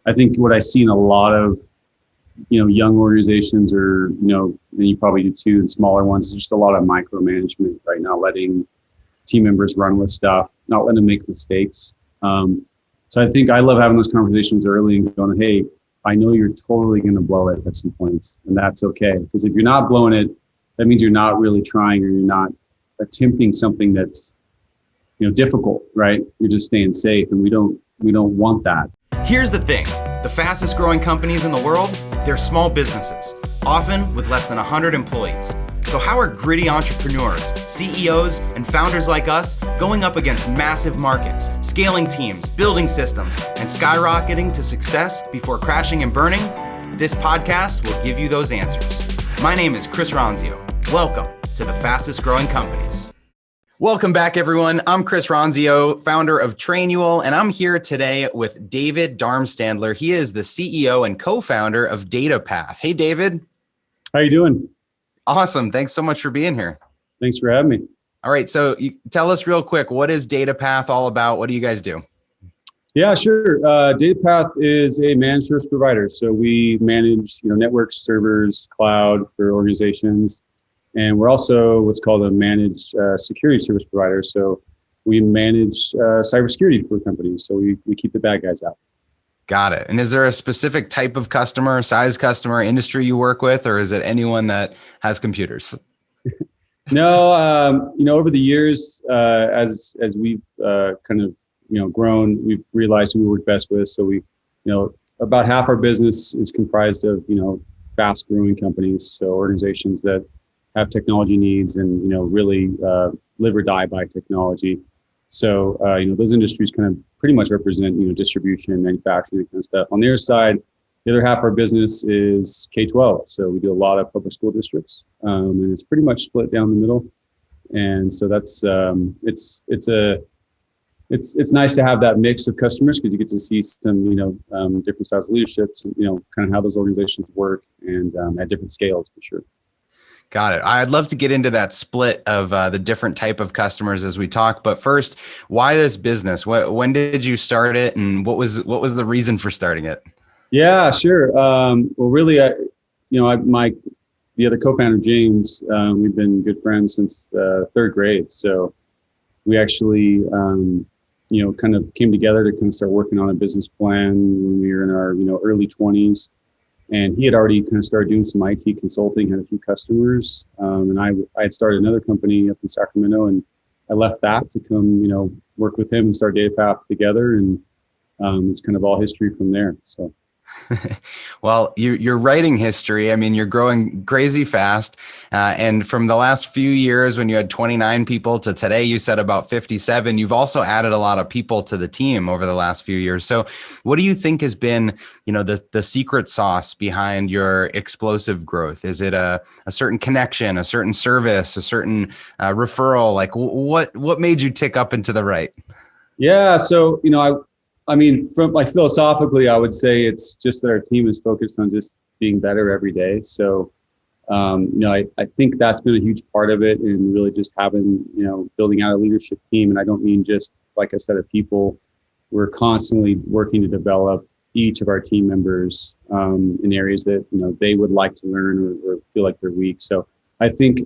I think what I see in a lot of, young organizations or, and you probably do too, and smaller ones, is just a lot of micromanagement right now, letting team members run with stuff, not letting them make mistakes. So I think I love having those conversations early and going, hey, I know you're totally going to blow it at some points, and that's okay. Because if you're not blowing it, that means you're not really trying, or you're not attempting something that's, difficult, right? You're just staying safe, and we don't want that. Here's the thing. The fastest growing companies in the world, they're small businesses, often with less than 100 employees. So how are gritty entrepreneurs, CEOs, and founders like us going up against massive markets, scaling teams, building systems, and skyrocketing to success before crashing and burning? This podcast will give you those answers. My name is Chris Ronzio. Welcome to the fastest growing companies. Welcome back, everyone. I'm Chris Ronzio, founder of Trainual, and I'm here today with David Darmstandler. He is the CEO and co-founder of Datapath. Hey, David. How you doing? Awesome. Thanks so much for being here. Thanks for having me. All right. So tell us real quick, what is Datapath all about? What do you guys do? Yeah, sure. Datapath is a managed service provider. So we manage, networks, servers, cloud for organizations. And we're also what's called a managed security service provider. So we manage cybersecurity for companies. So we keep the bad guys out. Got it. And is there a specific type of customer, size customer, industry you work with, or is it anyone that has computers? No, over the years, as we've kind of grown, we've realized who we work best with. So we, about half our business is comprised of fast growing companies. So organizations that have technology needs and really live or die by technology. So those industries kind of pretty much represent distribution, manufacturing, that kind of stuff. On the other side, the other half of our business is K-12. So we do a lot of public school districts, and it's pretty much split down the middle. And so that's it's nice to have that mix of customers, because you get to see some different styles of leaderships, and kind of how those organizations work, and at different scales for sure. Got it. I'd love to get into that split of the different type of customers as we talk. But first, why this business? When did you start it, and what was the reason for starting it? Yeah, sure. Well, really, the other co-founder, James, we've been good friends since third grade. So we actually, kind of came together to kind of start working on a business plan when we were in our, early 20s. And he had already kind of started doing some IT consulting, had a few customers. And I had started another company up in Sacramento, and I left that to come, work with him and start Datapath together. And it's kind of all history from there. So. Well, you're writing history. I mean, you're growing crazy fast. And from the last few years when you had 29 people to today, you said about 57, you've also added a lot of people to the team over the last few years. So what do you think has been, the secret sauce behind your explosive growth? Is it a certain connection, a certain service, a certain referral? Like what made you tick up and to the right? Yeah. So, from philosophically, I would say it's just that our team is focused on just being better every day. So, I think that's been a huge part of it, and really just having, building out a leadership team. And I don't mean just like a set of people. We're constantly working to develop each of our team members in areas that, they would like to learn or feel like they're weak. So I think,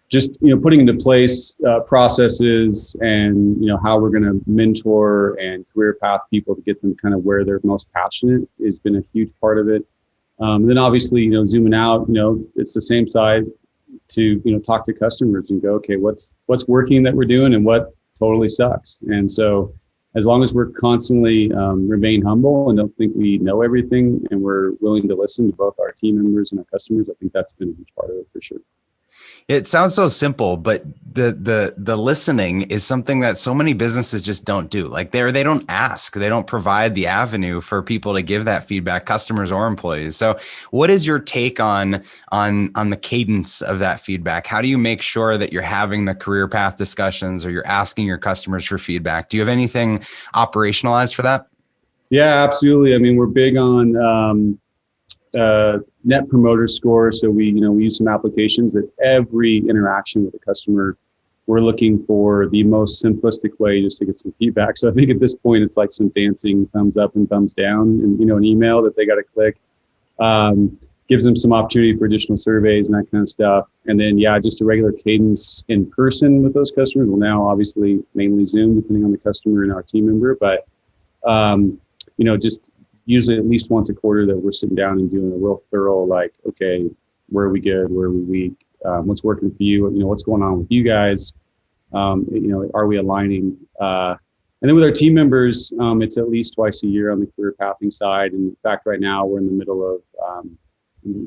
just putting into place processes and how we're going to mentor and career path people to get them kind of where they're most passionate has been a huge part of it. Then obviously zooming out, it's the same side to talk to customers and go, okay, what's working that we're doing and what totally sucks. And so as long as we're constantly remain humble and don't think we know everything, and we're willing to listen to both our team members and our customers, I think that's been a huge part of it for sure. It sounds so simple, but the listening is something that so many businesses just don't do. Like they don't ask, they don't provide the avenue for people to give that feedback, customers or employees. So what is your take on the cadence of that feedback? How do you make sure that you're having the career path discussions, or you're asking your customers for feedback? Do you have anything operationalized for that? Yeah, absolutely. I mean, we're big on net promoter score. So we use some applications that every interaction with the customer, we're looking for the most simplistic way just to get some feedback. So I think at this point, it's like some dancing thumbs up and thumbs down, and an email that they got to click. Gives them some opportunity for additional surveys and that kind of stuff. And then, just a regular cadence in person with those customers. Well, now obviously mainly Zoom, depending on the customer and our team member, but just usually at least once a quarter that we're sitting down and doing a real thorough, like, okay, where are we good? Where are we weak? What's working for you? What's going on with you guys? Are we aligning? And then with our team members, it's at least twice a year on the career pathing side. And in fact, right now we're in the middle of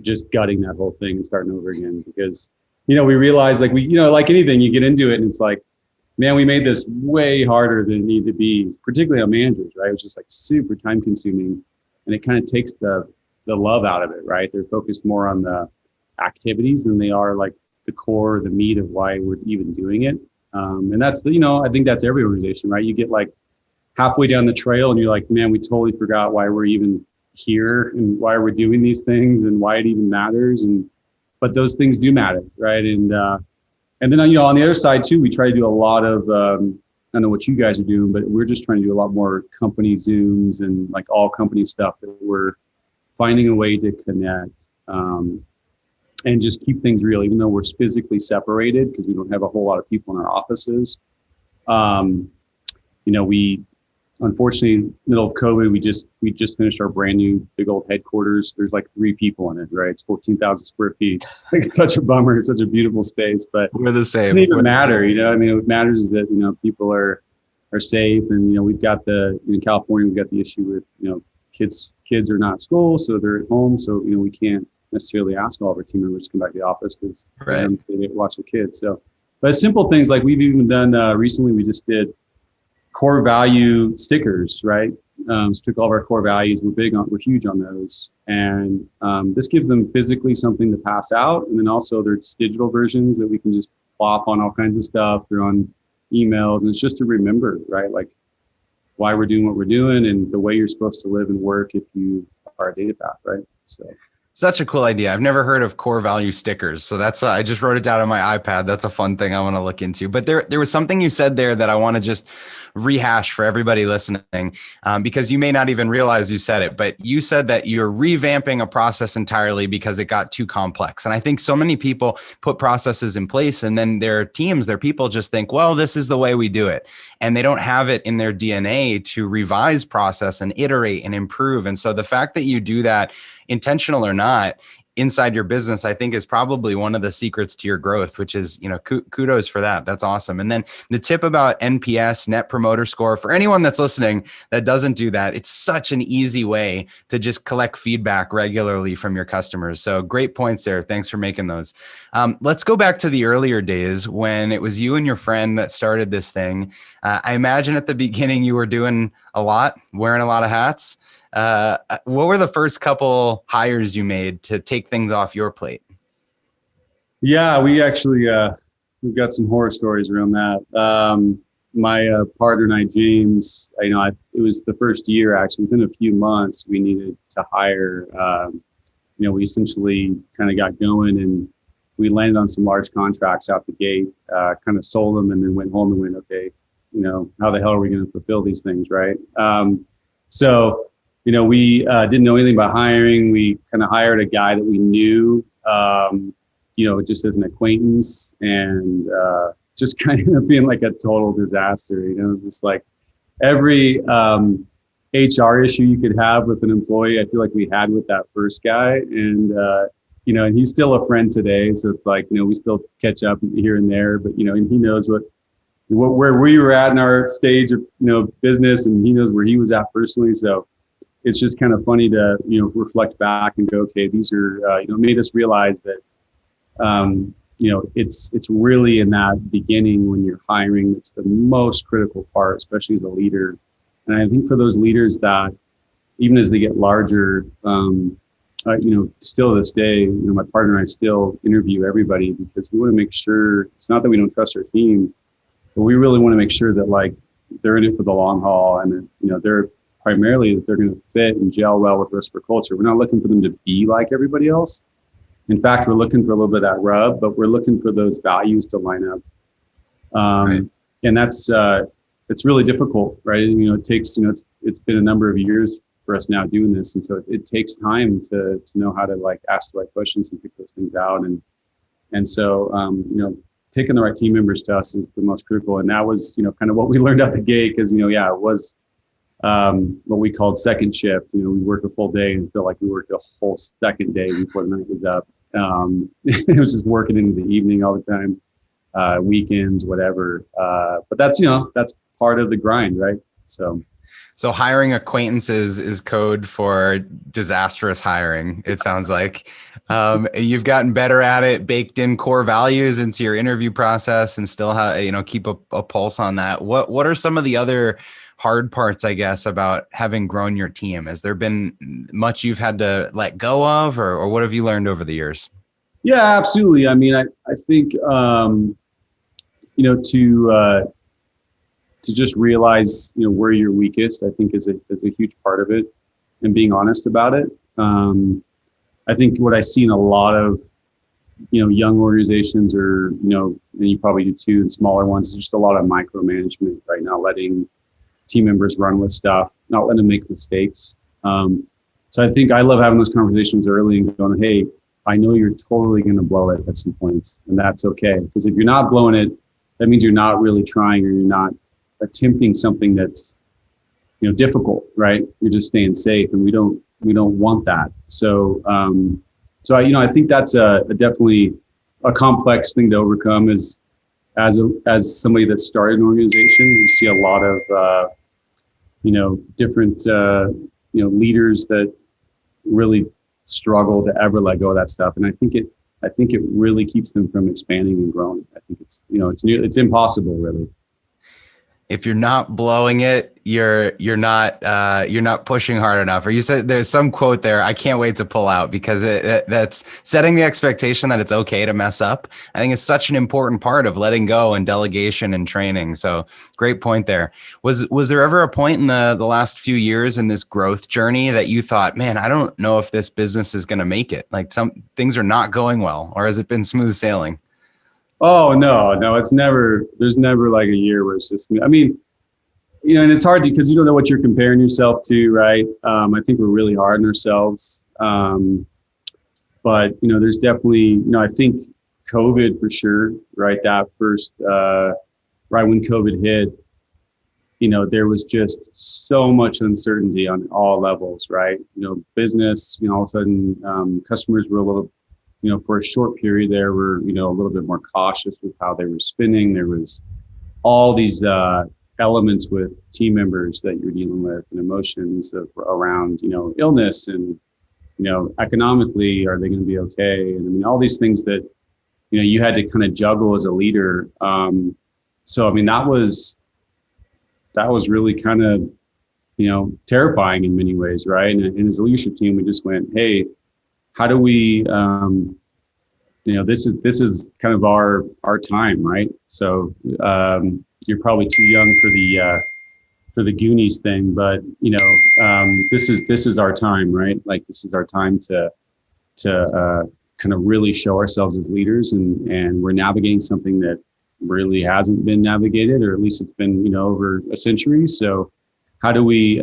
just gutting that whole thing and starting over again, because, we realize like like anything, you get into it and it's like, man, we made this way harder than it needed to be, particularly on managers, right? It was just like super time consuming, and it kind of takes the love out of it, right? They're focused more on the activities than they are like the core, the meat of why we're even doing it. And that's I think that's every organization, right? You get like halfway down the trail and you're like, man, we totally forgot why we're even here and why we're doing these things and why it even matters. But those things do matter, right? And then on the other side too, we try to do a lot of I don't know what you guys are doing, but we're just trying to do a lot more company Zooms and like all company stuff that we're finding a way to connect and just keep things real, even though we're physically separated because we don't have a whole lot of people in our offices. We unfortunately, middle of COVID, we just finished our brand new big old headquarters. There's like 3 people in it, right? It's 14,000 square feet. It's like such a bummer. It's such a beautiful space, but we're the same. It doesn't even matter, what matters is that, people are safe. And, we've got in California, we've got the issue with, kids are not at school, so they're at home. So, we can't necessarily ask all of our team members to come back to the office because right. They watch their kids. So, but simple things like we've even done recently, we just did core value stickers, right? So took all of our core values. We're huge on those. And this gives them physically something to pass out. And then also there's digital versions that we can just plop on all kinds of stuff. They're on emails, and it's just to remember, right? Like why we're doing what we're doing and the way you're supposed to live and work if you are a Datapath, right? So. Such a cool idea. I've never heard of core value stickers. So that's, I just wrote it down on my iPad. That's a fun thing I want to look into. But there was something you said there that I want to just rehash for everybody listening, because you may not even realize you said it, but you said that you're revamping a process entirely because it got too complex. And I think so many people put processes in place and then their teams, their people just think, well, this is the way we do it. And they don't have it in their DNA to revise process and iterate and improve. And so the fact that you do that, intentional or not, inside your business, I think is probably one of the secrets to your growth, which is, kudos for that. That's awesome. And then the tip about NPS, Net Promoter Score, for anyone that's listening that doesn't do that, it's such an easy way to just collect feedback regularly from your customers. So great points there. Thanks for making those. Let's go back to the earlier days when it was you and your friend that started this thing. I imagine at the beginning you were doing a lot, wearing a lot of hats. What were the first couple hires you made to take things off your plate? Yeah, we actually, we've got some horror stories around that. My partner and I, James, it was the first year, actually, within a few months, we needed to hire, we essentially kind of got going and we landed on some large contracts out the gate, kind of sold them and then went home and went, okay, how the hell are we going to fulfill these things, right? So we didn't know anything about hiring. We kind of hired a guy that we knew, just as an acquaintance, and just kind of being like a total disaster. It was just like every HR issue you could have with an employee, I feel like we had with that first guy. And, and he's still a friend today. So it's like, we still catch up here and there, but, and he knows where we were at in our stage of, business, and he knows where he was at personally. So it's just kind of funny to, reflect back and go, okay, these are, made us realize that, it's really in that beginning when you're hiring, it's the most critical part, especially as a leader. And I think for those leaders that, even as they get larger, still to this day, my partner and I still interview everybody because we want to make sure, it's not that we don't trust our team, but we really want to make sure that like they're in it for the long haul and that, they're primarily that they're going to fit and gel well with the rest of our culture. We're not looking for them to be like everybody else. In fact, we're looking for a little bit of that rub, but we're looking for those values to line up. Right. And that's, it's really difficult, right? It takes, it's been a number of years for us now doing this. And so it takes time to know how to like ask the right questions and pick those things out. And so, picking the right team members to us is the most critical. And that was, kind of what we learned out the gate. Cause it was, what we called second shift. We worked a full day and felt like we worked a whole second day before the night was up. It was just working into the evening all the time, weekends, whatever. But that's, that's part of the grind, right? So hiring acquaintances is code for disastrous hiring. It sounds like you've gotten better at it, baked in core values into your interview process, and still have, keep a pulse on that. What are some of the other hard parts, I guess, about having grown your team? Has there been much you've had to let go of, or what have you learned over the years? Yeah, absolutely. I mean, I think, to just realize, where you're weakest, I think is a huge part of it, and being honest about it. I think what I see in a lot of, young organizations, or, and you probably do too, and smaller ones, is just a lot of micromanagement right now, letting team members run with stuff, not letting them make mistakes. So I think I love having those conversations early and going, hey, I know you're totally going to blow it at some points, and that's okay. Because if you're not blowing it, that means you're not really trying, or you're not attempting something that's, difficult, right? You're just staying safe, and we don't want that. So, I think that's definitely a complex thing to overcome. As somebody that started an organization, we see a lot of, different, leaders that really struggle to ever let go of that stuff. And I think it really keeps them from expanding and growing. I think it's impossible, really. If you're not blowing it, you're not pushing hard enough. Or you said there's some quote there I can't wait to pull out, because that's setting the expectation that it's okay to mess up. I think it's such an important part of letting go and delegation and training. So great point there. Was there ever a point in the last few years in this growth journey that you thought, man, I don't know if this business is going to make it? Like, some things are not going well, or has it been smooth sailing? Oh, no, there's never like a year where it's just, I mean, and it's hard because you don't know what you're comparing yourself to, right? I think we're really hard on ourselves. But, there's definitely, I think COVID for sure, right? That first, right when COVID hit, there was just so much uncertainty on all levels, right? Business, all of a sudden, customers were a little, for a short period there, we're, a little bit more cautious with how they were spending. There was all these elements with team members that you're dealing with, and emotions around, illness, and, economically, are they going to be okay? And I mean, all these things that, you had to kind of juggle as a leader. So, I mean, that was really kind of, terrifying in many ways, right? And as a leadership team, we just went, hey, how do we, this is kind of our time, right? So you're probably too young for the Goonies thing, but this is our time, right? Like, this is our time to kind of really show ourselves as leaders, and we're navigating something that really hasn't been navigated, or at least it's been over a century. So how do we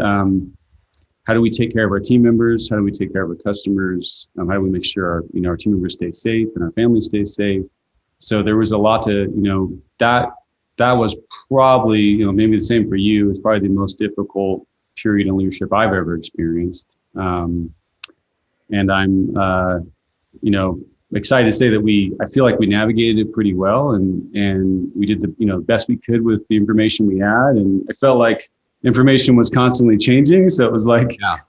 take care of our team members? How do we take care of our customers? How do we make sure our team members stay safe and our family stays safe? So there was a lot to, that was probably, maybe the same for you. It's probably the most difficult period in leadership I've ever experienced. And I'm, excited to say that I feel like we navigated it pretty well, and we did the, best we could with the information we had. And I felt like information was constantly changing. So it was like, yeah.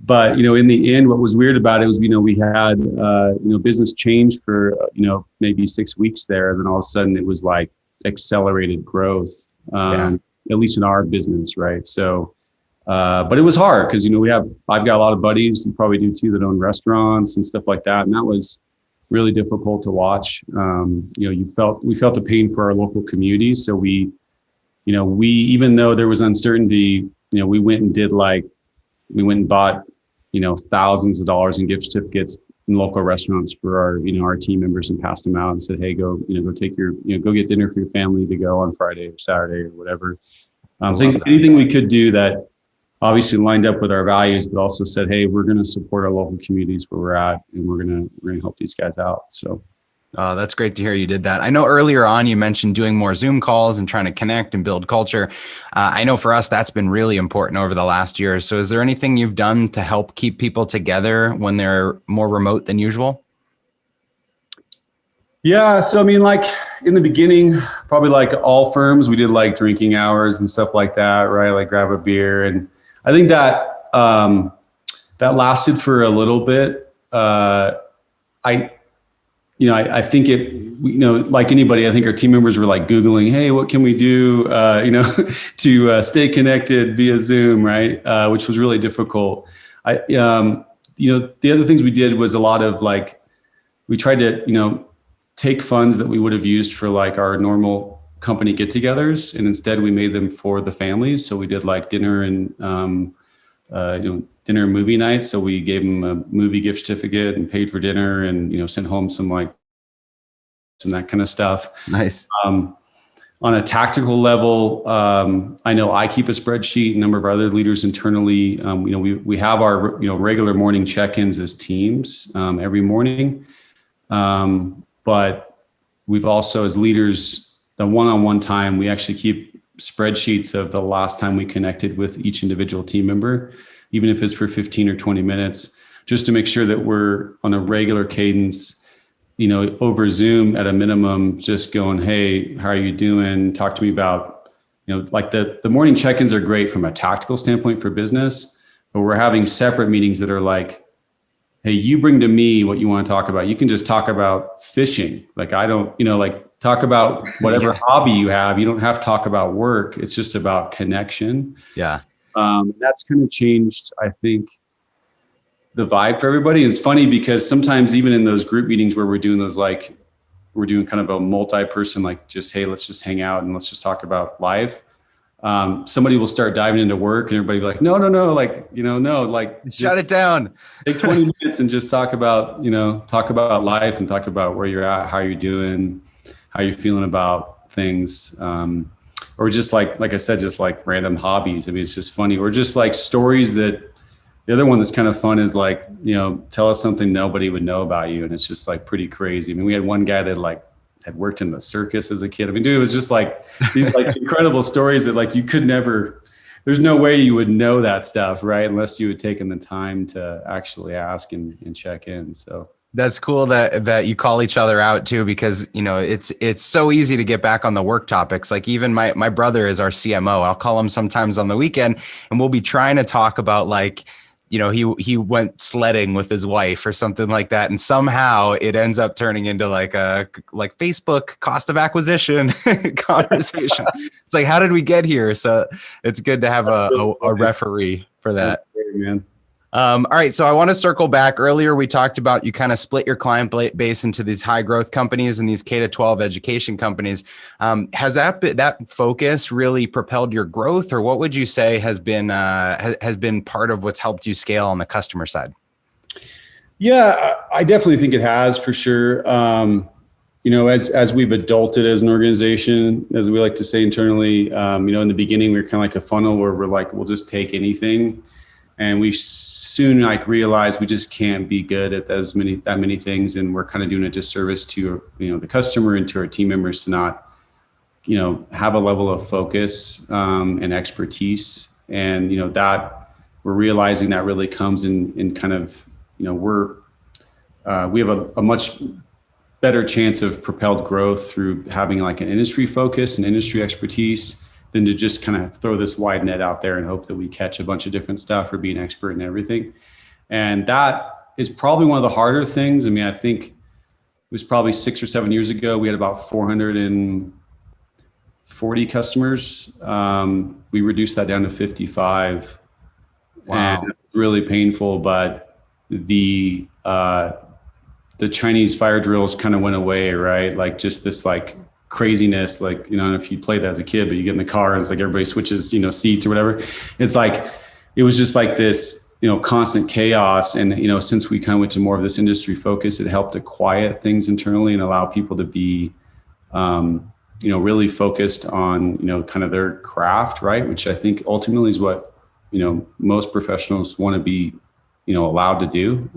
But, in the end, what was weird about it was, we had, business change for, maybe 6 weeks there. And then all of a sudden it was like accelerated growth, at least in our business. Right. So, but it was hard because, I've got a lot of buddies, you probably do too, that own restaurants and stuff like that. And that was really difficult to watch. We felt the pain for our local communities. So we, even though there was uncertainty, we went and bought, thousands of dollars in gift certificates, in local restaurants for our team members and passed them out and said, hey, go take go get dinner for your family to go on Friday or Saturday or whatever. Anything we could do that obviously lined up with our values, but also said, hey, we're going to support our local communities where we're at, and we're going to help these guys out. So. That's great to hear you did that. I know earlier on you mentioned doing more Zoom calls and trying to connect and build culture. I know for us, that's been really important over the last year. So is there anything you've done to help keep people together when they're more remote than usual? Yeah. So, I mean, like in the beginning, probably like all firms, we did like drinking hours and stuff like that, right? Like grab a beer. And I think that that lasted for a little bit. I think like anybody, I think our team members were like Googling, hey, what can we do, to stay connected via Zoom, right? Which was really difficult. The other things we did was a lot of like, we tried to, take funds that we would have used for like our normal company get-togethers, and instead we made them for the families. So we did like dinner and, dinner and movie nights. So we gave them a movie gift certificate and paid for dinner and, sent home some like, and that kind of stuff. Nice. On a tactical level, I know I keep a spreadsheet, a number of other leaders internally. We have our, regular morning check-ins as teams every morning. But we've also, as leaders, the one-on-one time, we actually keep spreadsheets of the last time we connected with each individual team member, even if it's for 15 or 20 minutes, just to make sure that we're on a regular cadence, over Zoom at a minimum, just going, hey, how are you doing? Talk to me about, like the morning check-ins are great from a tactical standpoint for business, but we're having separate meetings that are like, hey, you bring to me what you want to talk about. You can just talk about fishing. Like I don't, talk about whatever hobby you have. You don't have to talk about work. It's just about connection. Yeah. That's kind of changed, I think, the vibe for everybody. It's funny because sometimes even in those group meetings where we're doing those, like we're doing kind of a multi-person, like just, hey, let's just hang out and let's just talk about life. Somebody will start diving into work and everybody will be like, no, like, no, like shut it down. Take 20 minutes and just talk about life and talk about where you're at, how you're doing, how you're feeling about things. Or just like I said, just like random hobbies. I mean, it's just funny. Or just like stories that the other one that's kind of fun is like, tell us something nobody would know about you. And it's just like pretty crazy. I mean, we had one guy that had worked in the circus as a kid. I mean, dude, it was just like these like incredible stories that like you could never, there's no way you would know that stuff, right? Unless you had taken the time to actually ask and check in. So that's cool that you call each other out too, because it's so easy to get back on the work topics. Like even my brother is our CMO. I'll call him sometimes on the weekend and we'll be trying to talk about like, he went sledding with his wife or something like that. And somehow it ends up turning into like a Facebook cost of acquisition conversation. It's like, how did we get here? So it's good to have a referee for that. Great, man. All right. So I want to circle back. Earlier, we talked about you kind of split your client base into these high growth companies and these K-12 education companies. Has that focus really propelled your growth, or what would you say has been part of what's helped you scale on the customer side? Yeah, I definitely think it has, for sure. As we've adulted as an organization, as we like to say internally, in the beginning, we were kind of like a funnel where we're like, we'll just take anything. And we soon realized we just can't be good at that many things, and we're kind of doing a disservice to the customer and to our team members to not have a level of focus and expertise, and that we're realizing that really comes in kind of we have a much better chance of propelled growth through having like an industry focus and industry expertise than to just kind of throw this wide net out there and hope that we catch a bunch of different stuff or be an expert in everything. And that is probably one of the harder things. I mean, I think it was probably 6 or 7 years ago, we had about 440 customers. We reduced that down to 55. Wow. And it's really painful, but the Chinese fire drills kind of went away, right? Like just this like craziness, like, I don't know if you played that as a kid, but you get in the car and it's like everybody switches, seats or whatever. It's like, it was just like this constant chaos. And, since we kind of went to more of this industry focus, it helped to quiet things internally and allow people to be, really focused on, kind of their craft, right? Which I think ultimately is what, most professionals want to be, allowed to do.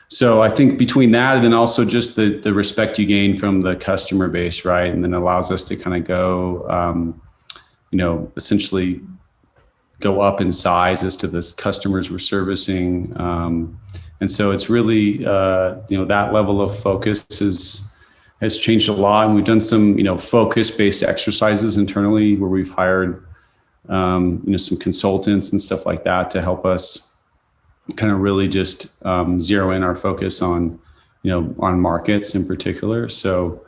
So I think between that and then also just the respect you gain from the customer base, right? And then allows us to kind of go, essentially go up in size as to the customers we're servicing. And so it's really, that level of focus has changed a lot. And we've done some, focus-based exercises internally where we've hired, some consultants and stuff like that to help us kind of really just zero in our focus on, on markets in particular. So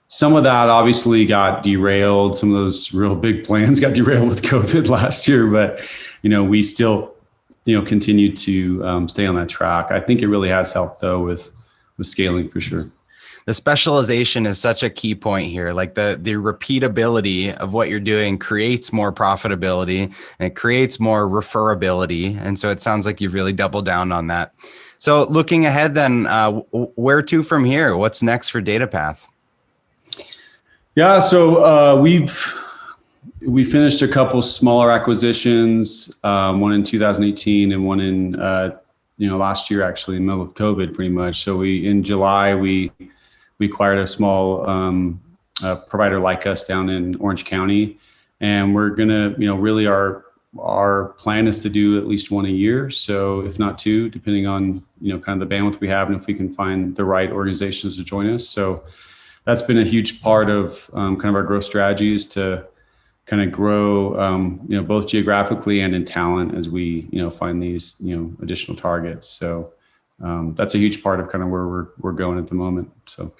some of that obviously got derailed. Some of those real big plans got derailed with COVID last year, but, we still, continue to stay on that track. I think it really has helped though with scaling for sure. The specialization is such a key point here. Like the repeatability of what you're doing creates more profitability and it creates more referability. And so it sounds like you've really doubled down on that. So looking ahead then, where to from here? What's next for Datapath? Yeah, so we finished a couple smaller acquisitions, one in 2018 and one in last year, actually in the middle of COVID pretty much. So in July, we acquired a small provider like us down in Orange County, and we're gonna, really our plan is to do at least one a year. So if not two, depending on kind of the bandwidth we have and if we can find the right organizations to join us. So that's been a huge part of kind of our growth strategies to kind of grow, both geographically and in talent as we find these additional targets. So that's a huge part of kind of where we're going at the moment. So.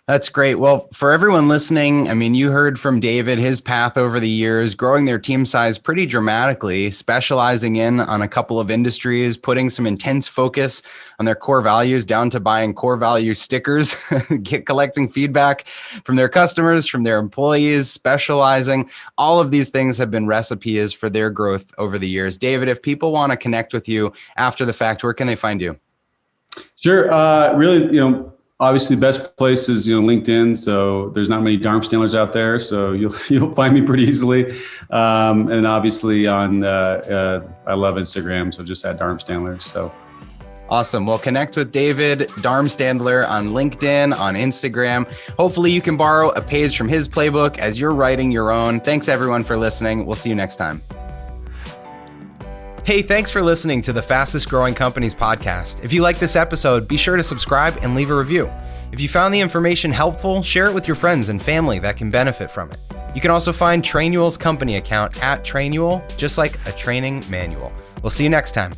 That's great. Well, for everyone listening, I mean, you heard from David, his path over the years, growing their team size pretty dramatically, specializing in on a couple of industries, putting some intense focus on their core values down to buying core value stickers, collecting feedback from their customers, from their employees, specializing. All of these things have been recipes for their growth over the years. David, if people want to connect with you after the fact, where can they find you? Sure. Really, obviously, the best place is LinkedIn. So there's not many Darmstandlers out there, so you'll find me pretty easily. And obviously on I love Instagram, so just at Darmstandler. So awesome. Well, connect with David Darmstandler on LinkedIn, on Instagram. Hopefully, you can borrow a page from his playbook as you're writing your own. Thanks everyone for listening. We'll see you next time. Hey, thanks for listening to the Fastest Growing Companies podcast. If you like this episode, be sure to subscribe and leave a review. If you found the information helpful, share it with your friends and family that can benefit from it. You can also find Trainual's company account at Trainual, just like a training manual. We'll see you next time.